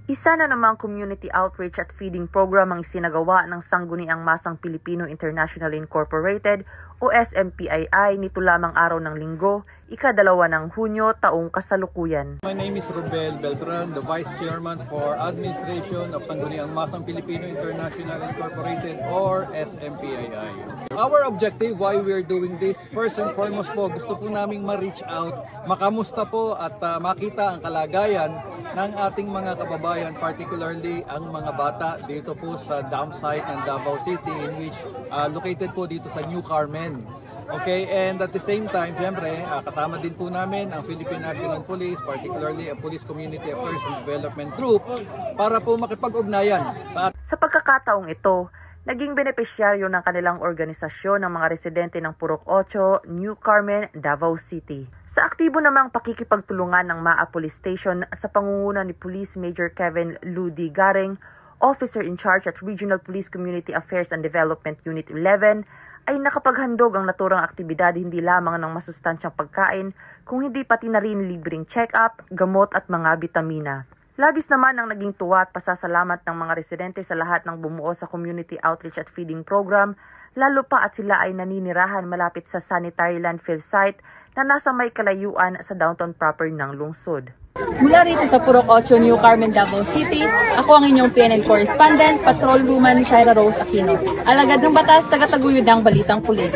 Isa na namang community outreach at feeding program ang isinagawa ng Sangguniang Masang Pilipino International Incorporated o SMPII nito lamang araw ng Linggo, ika-2 ng Hunyo taong kasalukuyan. My name is Rubel Beltran, the Vice Chairman for Administration of Sangguniang Masang Pilipino International Incorporated or SMPII. Our objective why we're doing this, first and foremost po, gusto po naming ma-reach out, makamusta po at makita ang kalagayan ng ating mga kababayan, particularly ang mga bata dito po sa dam site ng Davao City in which located po dito sa New Carmen. Okay, and at the same time, siyempre, kasama din po namin ang Philippine National Police, particularly ang Police Community Affairs and Development Group, para po makipag-ugnayan. Sa pagkakataong ito, naging benepisyaryo ng kanilang organisasyon ng mga residente ng Purok 8, New Carmen, Davao City. Sa aktibo namang pakikipagtulungan ng MAA Police Station sa pangunguna ni Police Major Kevin Ludi Garing, Officer in Charge at Regional Police Community Affairs and Development Unit 11, ay nakapaghandog ang naturang aktibidad hindi lamang ng masustansyang pagkain, kung hindi pati na rin libreng check-up, gamot at mga bitamina. Labis naman ang naging tuwa at pasasalamat ng mga residente sa lahat ng bumuo sa Community Outreach at Feeding Program, lalo pa at sila ay naninirahan malapit sa sanitary landfill site na nasa may kalayuan sa downtown proper ng lungsod. Mula rito sa Purok 8, New Carmen, Davao City, ako ang inyong PNN correspondent, Patrolwoman Shaira Rose Aquino. Alagad ng batas, tagataguyod ng Balitang Pulis.